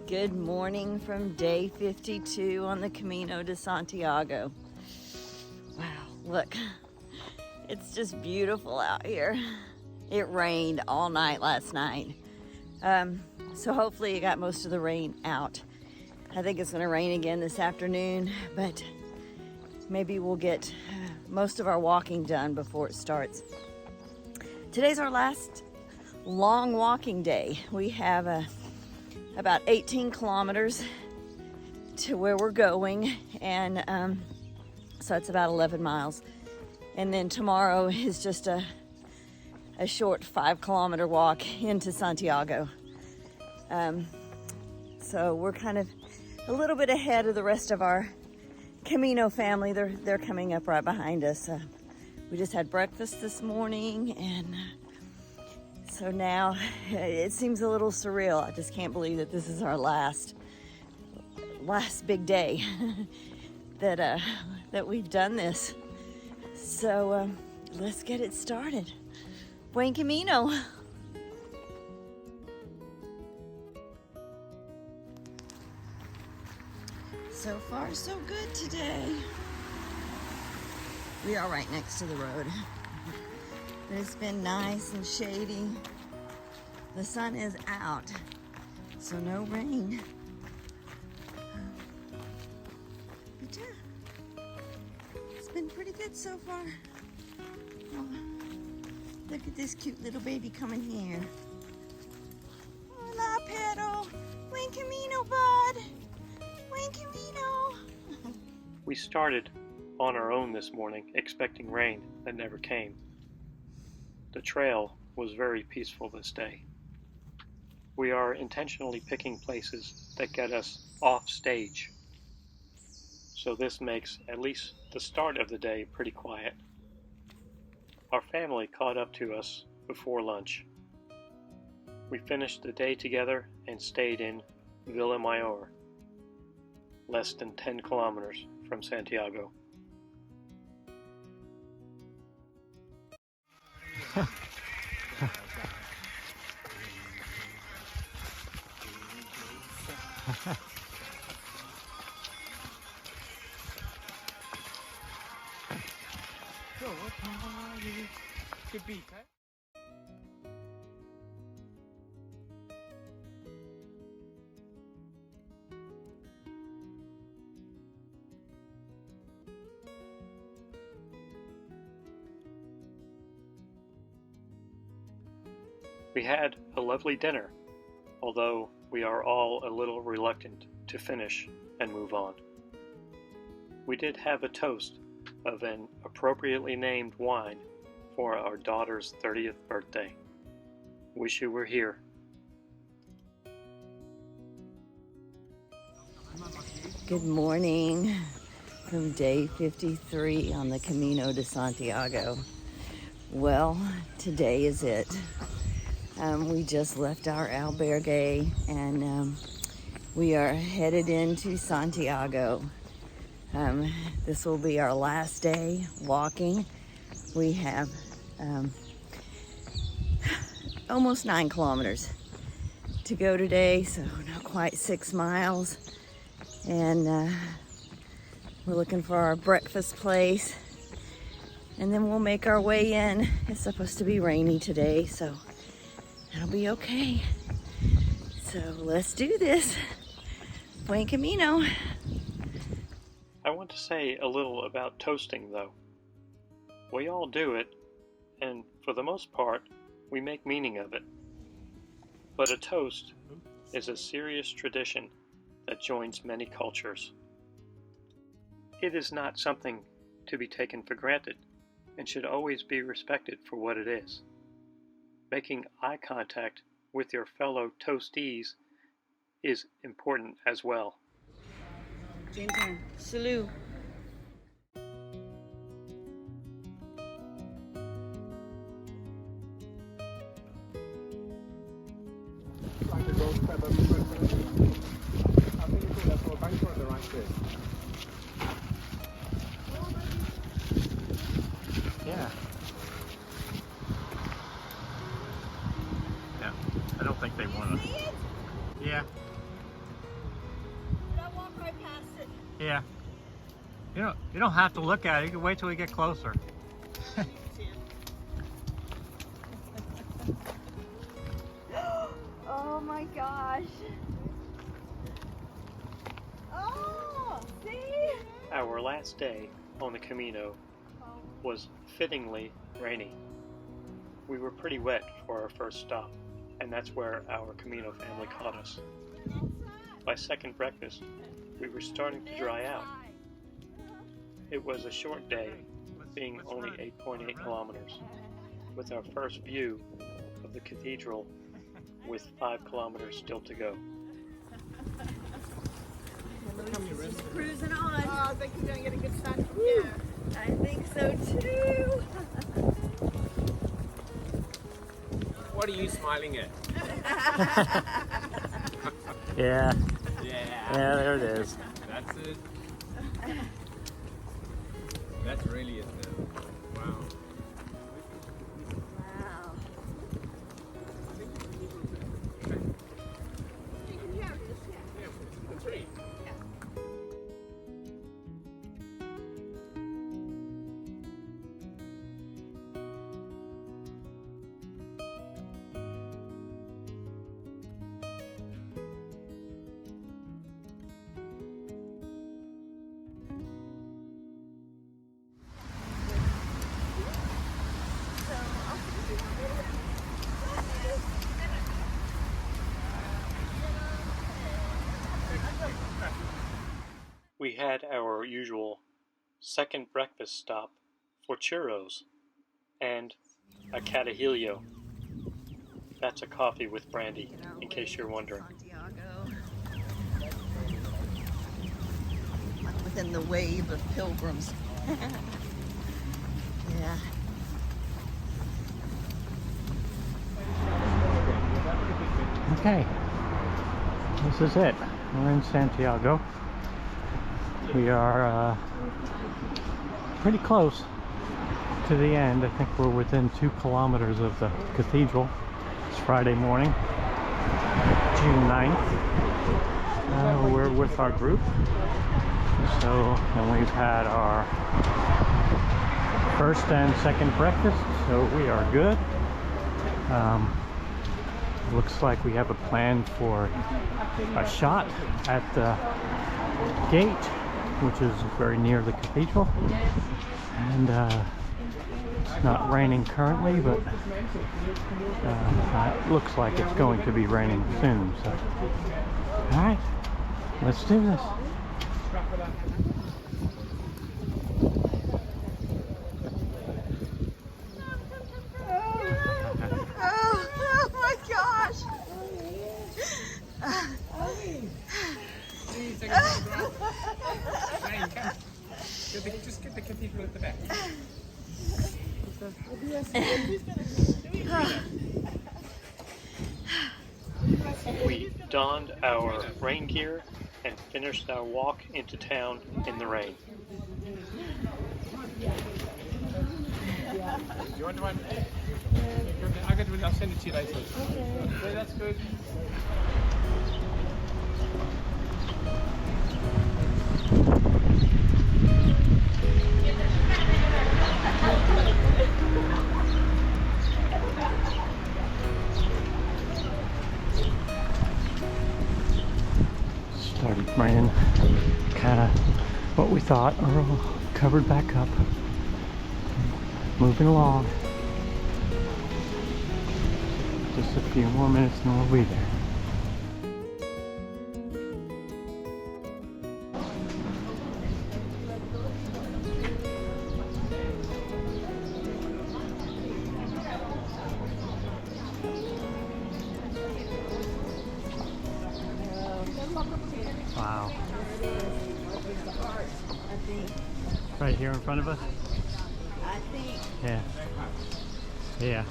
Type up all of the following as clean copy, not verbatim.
Good morning from day 52 on the Camino to Santiago. Wow, look, it's just beautiful out here. It rained all night last night. So hopefully it got most of the rain out. I think it's gonna rain again this afternoon, but maybe we'll get most of our walking done before it starts. Today's our last long walking day. We have about 18 kilometers to where we're going, and so it's about 11 miles. And then tomorrow is just a short 5-kilometer walk into Santiago. So we're kind of a little bit ahead of the rest of our Camino family. They're coming up right behind us. We just had breakfast this morning, and so now it seems a little surreal. I just can't believe that this is our last big day that we've done this. So let's get it started. Buen Camino. So far, so good today. We are right next to the road. But it's been nice and shady. The sun is out, so no rain. But yeah, it's been pretty good so far. Oh, look at this cute little baby coming here. Hola, Pedro. Buen Camino, bud. Buen Camino. We started on our own this morning, expecting rain that never came. The trail was very peaceful this day. We are intentionally picking places that get us off stage, so this makes at least the start of the day pretty quiet. Our family caught up to us before lunch. We finished the day together and stayed in Villa Mayor, less than 10 kilometers from Santiago. We had a lovely dinner, although we are all a little reluctant to finish and move on. We did have a toast of an appropriately named wine for our daughter's 30th birthday. Wish you were here. Good morning from day 53 on the Camino to Santiago. Well, today is it. We just left our albergue, and we are headed into Santiago. This will be our last day walking. We have almost 9 kilometers to go today, so not quite 6 miles. And we're looking for our breakfast place, and then we'll make our way in. It's supposed to be rainy today, so that'll be okay. So let's do this. Buen Camino. I want to say a little about toasting, though. We all do it, and for the most part, we make meaning of it. But a toast is a serious tradition that joins many cultures. It is not something to be taken for granted, and should always be respected for what it is. Making eye contact with your fellow toastees is important as well. Salud. Yeah. Yeah. I don't think they want to. Yeah. Yeah. You don't have to look at it. You can wait till we get closer. Oh my gosh. Oh, see? Our last day on the Camino was fittingly rainy. We were pretty wet for our first stop, and that's where our Camino family caught us. By second breakfast, we were starting to dry out. It was a short day, being only 8.8 kilometers, with our first view of the cathedral with 5 kilometers still to go. Just cruising on. Oh, I think you're going to get a good start from here. I think so too. What are you smiling at? Yeah. Yeah. Yeah, there it is. That's it. That's really it now. Wow. Wow. You can hear it, just yeah. That's right. We had our usual second breakfast stop for churros and a catahilio. That's a coffee with brandy, in case you're wondering. Santiago. Within the wave of pilgrims. Yeah. Okay. This is it. We're in Santiago. We are pretty close to the end. I think we're within 2 kilometers of the cathedral. It's Friday morning, June 9th. We're with our group. And we've had our first and second breakfast, so we are good. Looks like we have a plan for a shot at the gate, which is very near the cathedral. And it's not raining currently, but it looks like it's going to be raining soon. So, all right, let's do this. Oh my gosh. Just get the cathedral at the back. We donned our rain gear and finished our walk into town in the rain. You want one? I'll send it to you later. Okay, that's good. Started raining, kind of what we thought, are all covered back up. Moving along. Just a few more minutes and we'll be there. Wow. Right here in front of us? I think. Yeah. Yeah.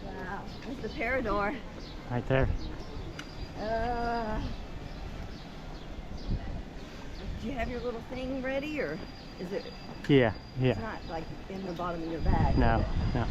Wow. There's the Parador. Right there. Do you have your little thing ready, or? Is it? Yeah, yeah. It's not like in the bottom of your bag. No, is it? no.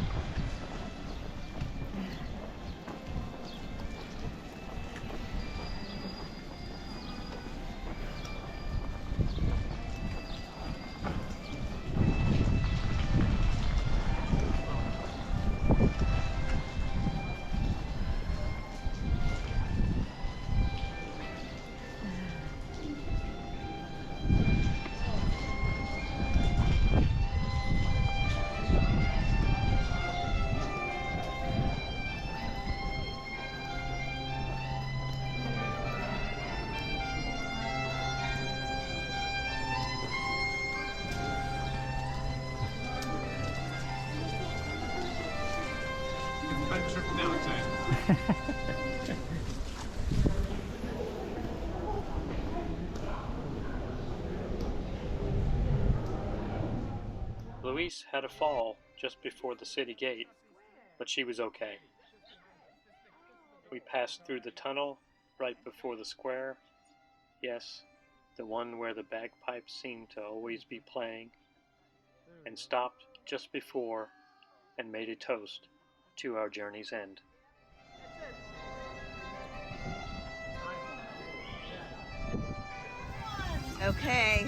Louise had a fall just before the city gate, but she was okay. We passed through the tunnel right before the square. Yes, the one where the bagpipes seemed to always be playing, and stopped just before and made a toast to our journey's end. Okay.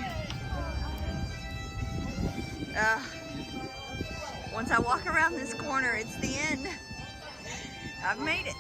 Once I walk around this corner, it's the end. I've made it.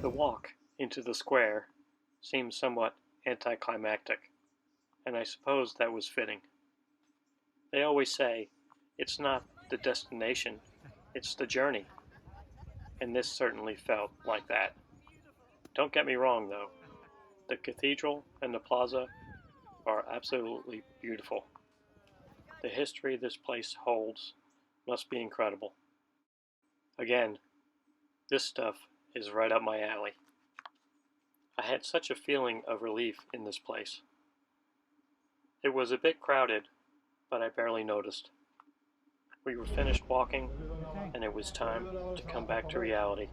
The walk into the square seemed somewhat anticlimactic, and I suppose that was fitting. They always say, it's not the destination, it's the journey, and this certainly felt like that. Don't get me wrong, though. The cathedral and the plaza are absolutely beautiful. The history this place holds must be incredible. Again, this stuff is right up my alley. I had such a feeling of relief in this place. It was a bit crowded, but I barely noticed. We were finished walking, and it was time to come back to reality,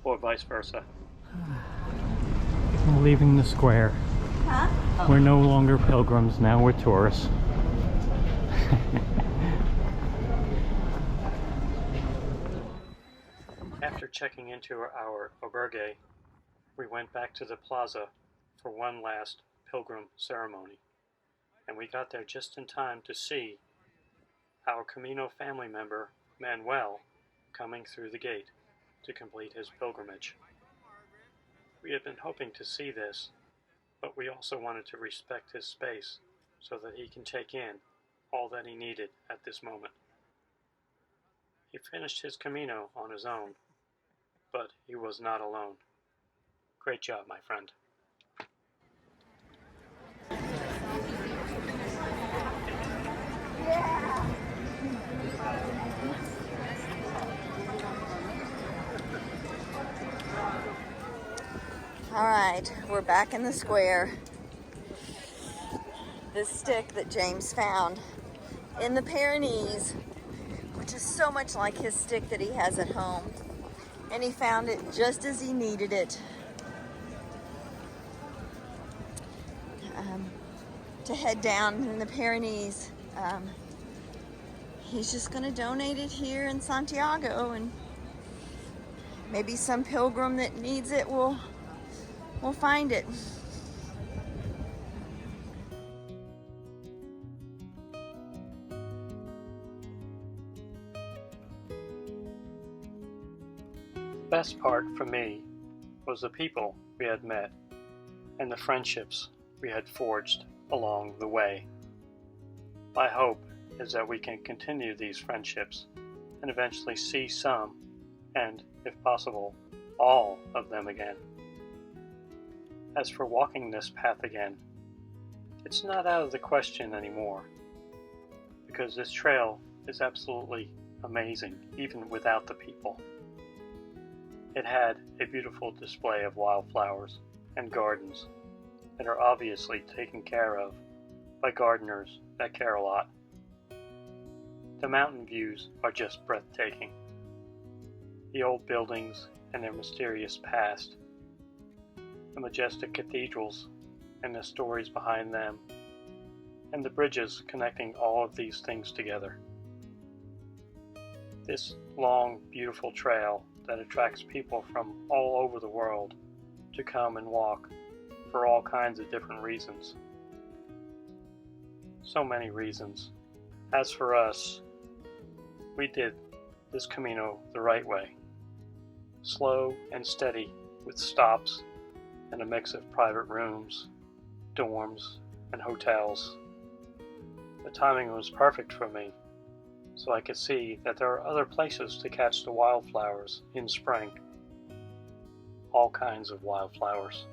or vice versa. We're leaving the square. Huh? Oh. We're no longer pilgrims, now we're tourists. After checking into our albergue, we went back to the plaza for one last pilgrim ceremony, and we got there just in time to see our Camino family member, Manuel, coming through the gate to complete his pilgrimage. We had been hoping to see this, but we also wanted to respect his space so that he can take in all that he needed at this moment. He finished his Camino on his own, but he was not alone. Great job, my friend. All right, we're back in the square. This stick that James found in the Pyrenees, which is so much like his stick that he has at home. And he found it just as he needed it. To head down in the Pyrenees. He's just gonna donate it here in Santiago, and maybe some pilgrim that needs it will find it. The best part for me was the people we had met and the friendships we had forged along the way. My hope is that we can continue these friendships and eventually see some, and if possible, all of them again. As for walking this path again, It's not out of the question anymore, because this trail is absolutely amazing, even without the people. It had a beautiful display of wildflowers and gardens that are obviously taken care of by gardeners that care a lot. The mountain views are just breathtaking. The old buildings and their mysterious past, the majestic cathedrals and the stories behind them, and the bridges connecting all of these things together. This long, beautiful trail that attracts people from all over the world to come and walk for all kinds of different reasons. So many reasons. As for us, we did this Camino the right way. Slow and steady, with stops and a mix of private rooms, dorms, and hotels. The timing was perfect for me, so I could see that there are other places to catch the wildflowers in spring. All kinds of wildflowers.